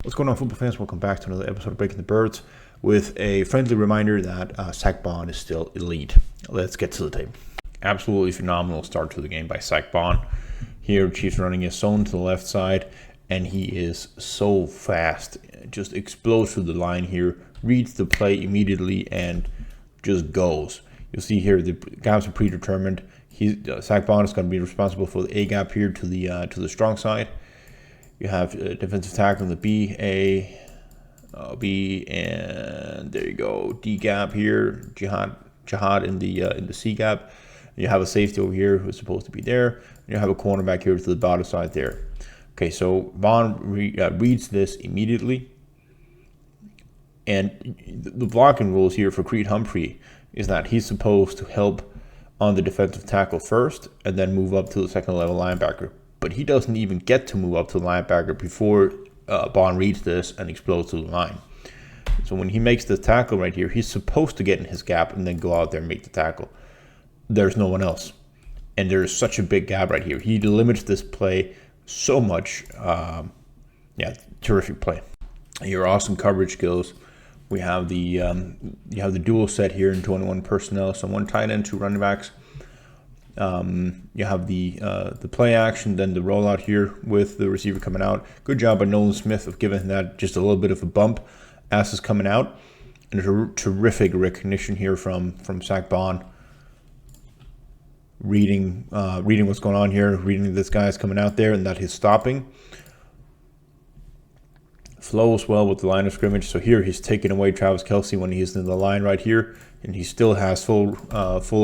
What's going on, football fans? Welcome back to another episode of Breaking the Birds with a friendly reminder that Zack Baun is still elite. Let's get to the tape. Absolutely phenomenal start to the game by Zack Baun. Here, Chiefs running his zone to the left side, and he is so fast. Just explodes through the line here, reads the play immediately, and just goes. You'll see here the gaps are predetermined. Zack Baun is going to be responsible for the A gap here to the strong side. You have defensive tackle in the B, A, B, and there you go. D gap here. Jihad in the C gap. You have a safety over here who's supposed to be there. And you have a cornerback here to the bottom side there. Okay, so Baun reads this immediately. And the blocking rules here for Creed Humphrey is that he's supposed to help on the defensive tackle first and then move up to the second level linebacker. But he doesn't even get to move up to the linebacker before Baun reads this and explodes to the line. So when he makes the tackle right here, he's supposed to get in his gap and then go out there and make the tackle. There's no one else. And there's such a big gap right here. He limits this play so much. Terrific play. Your awesome coverage skills. We have the dual set here in 21 personnel. So one tight end, two running backs. You have the play action, then the rollout here with the receiver coming out. Good job by Nolan Smith of giving that just a little bit of a bump as it's coming out. And there's a terrific recognition here from Zack Baun. Reading what's going on here, reading this guy's coming out there and that he's stopping. Flows well with the line of scrimmage. So here he's taking away Travis Kelce when he's in the line right here, and he still has full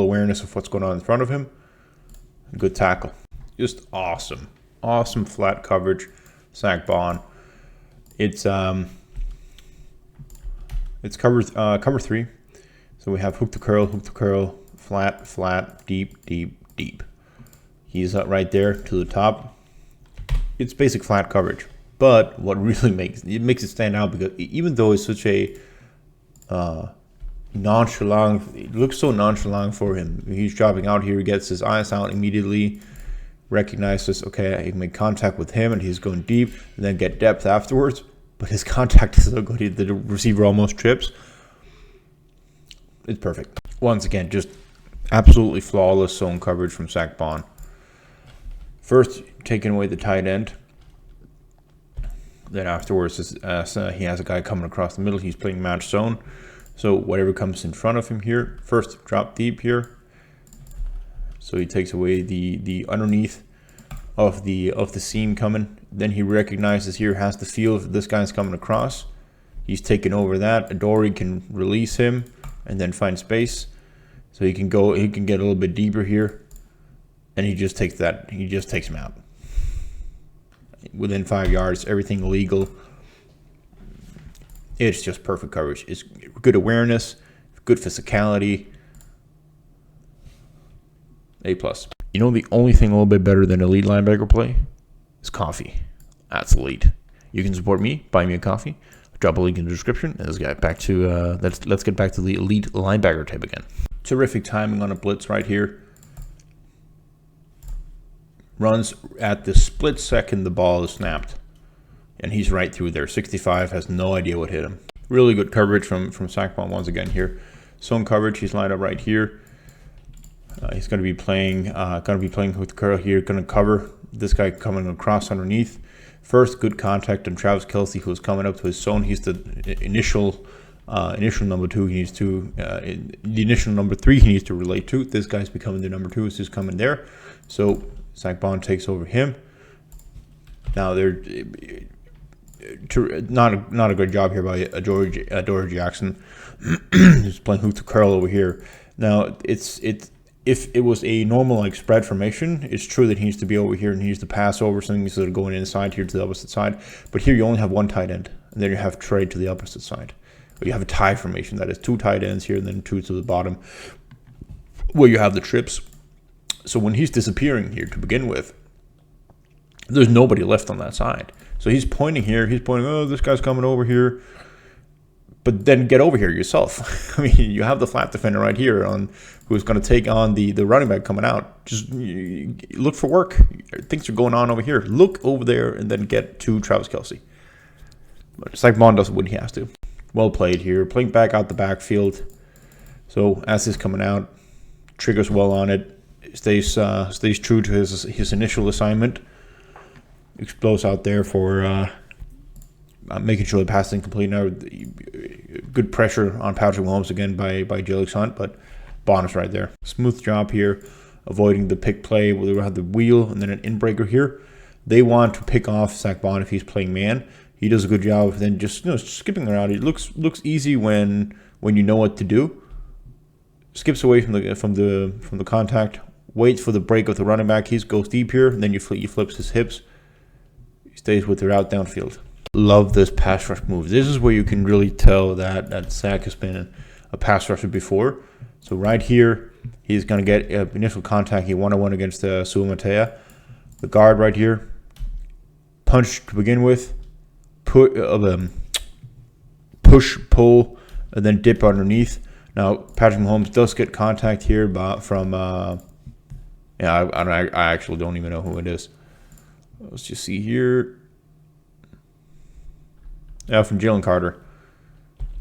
awareness of what's going on in front of him. Good tackle. Just awesome. Awesome flat coverage, Zack Baun. It's cover three. So we have hook to curl, flat, deep. He's right there to the top. It's basic flat coverage. But what really makes it stand out, because even though it's such a nonchalant, it looks so nonchalant for him. He's dropping out here, he gets his eyes out immediately, recognizes, okay, I can make contact with him, and he's going deep, and then get depth afterwards. But his contact is so good, the receiver almost trips. It's perfect. Once again, just absolutely flawless zone coverage from Zack Baun. First, taking away the tight end. Then afterwards, as he has a guy coming across the middle, he's playing match zone. So whatever comes in front of him here, first drop deep here. So he takes away the underneath of the seam coming. Then he recognizes here, has the feel of this guy's coming across. He's taking over that. Adoree can release him and then find space. So he can get a little bit deeper here. And he just takes him out. Within 5 yards, everything legal. It's just perfect coverage. It's good awareness, good physicality. A+. You know, the only thing a little bit better than elite linebacker play is coffee. That's elite. You can support me, buy me a coffee. Drop a link in the description. And let's get back to let's get back to the elite linebacker tape again. Terrific timing on a blitz right here. Runs at the split second the ball is snapped. And he's right through there. 65, has no idea what hit him. Really good coverage from Zack Baun once again here. Zone coverage, he's lined up right here. He's going to be playing with the curl here. Going to cover this guy coming across underneath. First, good contact on Travis Kelce, who's coming up to his zone. He's the initial number two. He needs to the initial number three. He needs to relate to. This guy's becoming the number two. He's just coming there. So Zack Baun takes over him. Now they're not a good job here by Adoree Jackson. He's playing hook to curl over here. Now if it was a normal like spread formation, it's true that he needs to be over here and he needs to pass over something instead of going inside here to the opposite side. But here you only have one tight end, and then you have trade to the opposite side. But you have a tie formation, that is two tight ends here and then two to the bottom, where you have the trips. So when he's disappearing here to begin with, there's nobody left on that side. So he's pointing here. He's pointing, oh, this guy's coming over here. But then get over here yourself. I mean, you have the flat defender right here who's going to take on the running back coming out. Just look for work. Things are going on over here. Look over there and then get to Travis Kelce. But Zack Baun does it when he has to. Well played here. Playing back out the backfield. So as he's coming out, triggers well on it. Stays true to his initial assignment. Explodes out there for making sure the pass is incomplete. Now, good pressure on Patrick Mahomes again by Jelix Hunt, but Baun is right there. Smooth job here, avoiding the pick play where they have the wheel and then an inbreaker here. They want to pick off Zack Baun if he's playing man. He does a good job of then just skipping around. It looks easy when you know what to do. Skips away from the contact. Waits for the break of the running back. He goes deep here, and then he flips his hips. He stays with the route downfield. Love this pass rush move. This is where you can really tell that Zack has been a pass rusher before. So right here, he's going to get initial contact. He one-on-one against Suamatea. The guard right here. Punch to begin with. Push, pull, and then dip underneath. Now, Patrick Mahomes does get contact here from... I actually don't even know who it is. Let's just see here. Yeah, from Jalen Carter.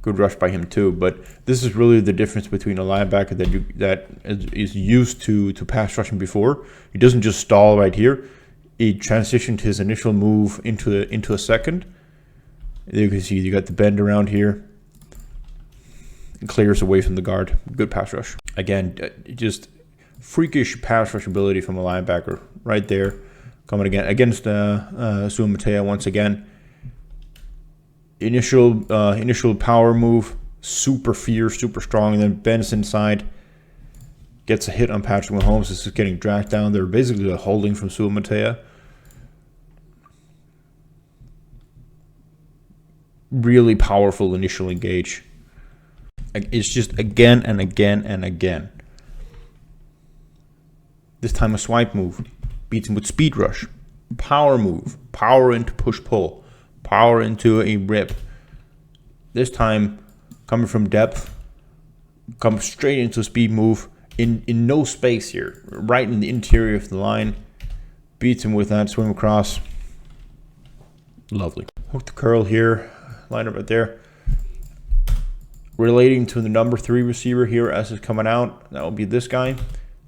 Good rush by him too. But this is really the difference between a linebacker that is used to pass rushing before. He doesn't just stall right here. He transitioned his initial move into a second. You can see you got the bend around here. It clears away from the guard. Good pass rush. Again, just freakish pass rush ability from a linebacker right there. Coming again against Suamatea once again. Initial power move, super fierce, super strong, and then bends inside. Gets a hit on Patrick Mahomes. This is getting dragged down. They're basically a holding from Suamatea. Really powerful initial engage. It's just again and again and again. This time a swipe move. Beats him with speed rush. Power move. Power into push-pull. Power into a rip. This time, coming from depth, comes straight into a speed move in no space here. Right in the interior of the line. Beats him with that swim across. Lovely. Hook to curl here. Line up right there. Relating to the number 3 receiver here as it's coming out. That will be this guy.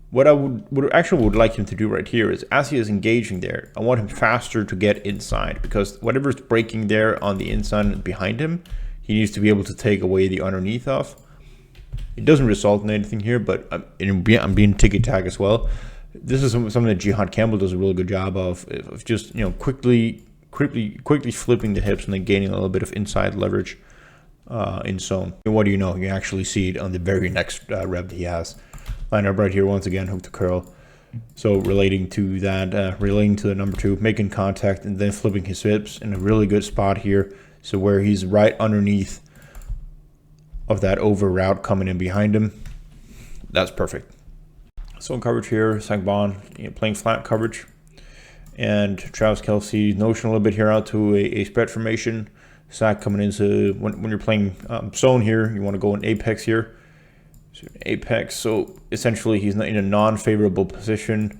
What I would like him to do right here is, as he is engaging there, I want him faster to get inside, because whatever's breaking there on the inside and behind him, he needs to be able to take away the underneath of. It doesn't result in anything here, but I'm being ticky-tack as well. This is something that Jihad Campbell does a really good job of just quickly flipping the hips and then gaining a little bit of inside leverage in zone. And what do you know? You actually see it on the very next rep that he has. Line up right here once again, hook to curl. So relating to that, relating to the number 2, making contact and then flipping his hips in a really good spot here. So where he's right underneath of that over route coming in behind him. That's perfect. Zone coverage here, Zack Baun playing flat coverage. And Travis Kelce notion a little bit here out to a spread formation. Zack coming into, when you're playing zone here, you want to go in apex here. Apex, so essentially he's in a non-favorable position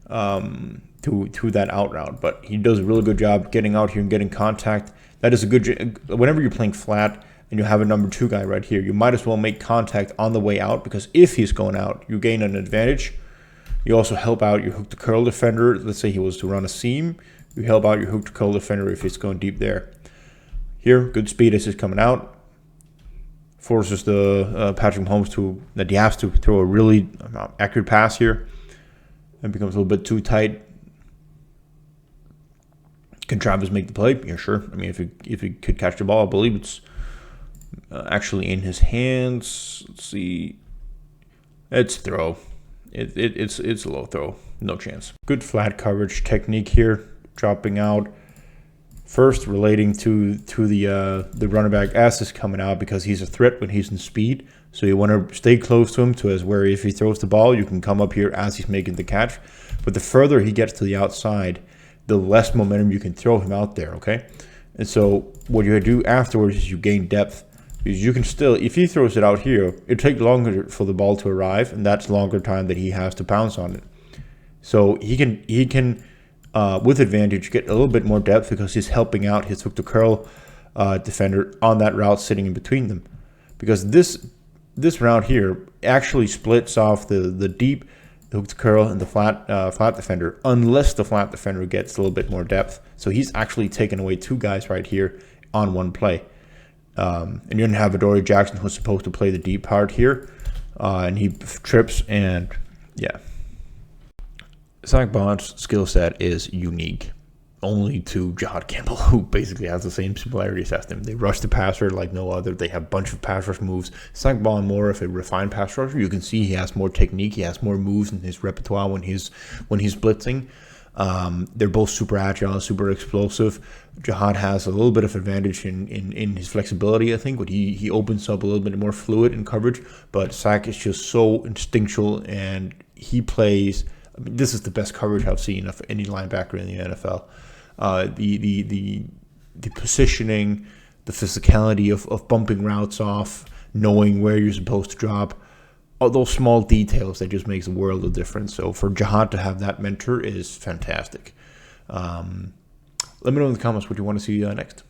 to that out route, but he does a really good job getting out here and getting contact. That is a good, whenever you're playing flat and you have a number 2 guy right here, you might as well make contact on the way out, because if he's going out, you gain an advantage. You also help out your hook to curl defender. Let's say he was to run a seam, you help out your hook to curl defender if he's going deep there. Here, good speed as he's coming out. Forces the Patrick Mahomes that he has to throw a really accurate pass here. It becomes a little bit too tight. Can Travis make the play? Yeah, sure. I mean, if he could catch the ball, I believe it's actually in his hands. Let's see. It's throw. It's a low throw. No chance. Good flat coverage technique here. Dropping out. First, relating to the running back as is coming out, because he's a threat when he's in speed. So you want to stay close to him, as where if he throws the ball, you can come up here as he's making the catch. But the further he gets to the outside, the less momentum you can throw him out there, okay? And so what you do afterwards is you gain depth. Because you can still, if he throws it out here, it takes longer for the ball to arrive, and that's longer time that he has to pounce on it. So he can with advantage get a little bit more depth, because he's helping out his hook to curl defender on that route sitting in between them, because this route here actually splits off the deep hooked curl and the flat defender, unless the flat defender gets a little bit more depth. So he's actually taken away 2 guys right here on one play. And you're going to have Adoree Jackson, who's supposed to play the deep part here, and he trips, and yeah. Zack Baun's skill set is unique only to Jihad Campbell, who basically has the same similarities as them. They rush the passer like no other. They have a bunch of pass rush moves. Zack Baun more of a refined pass rusher. You can see he has more technique. He has more moves in his repertoire when he's blitzing. They're both super agile, super explosive. Jihad has a little bit of advantage in his flexibility, I think, but he opens up a little bit more fluid in coverage. But Zack is just so instinctual, and he plays. I mean, this is the best coverage I've seen of any linebacker in the NFL. The positioning, the physicality of bumping routes off, knowing where you're supposed to drop, all those small details that just makes a world of difference. So for Jihad to have that mentor is fantastic. Let me know in the comments what you want to see next.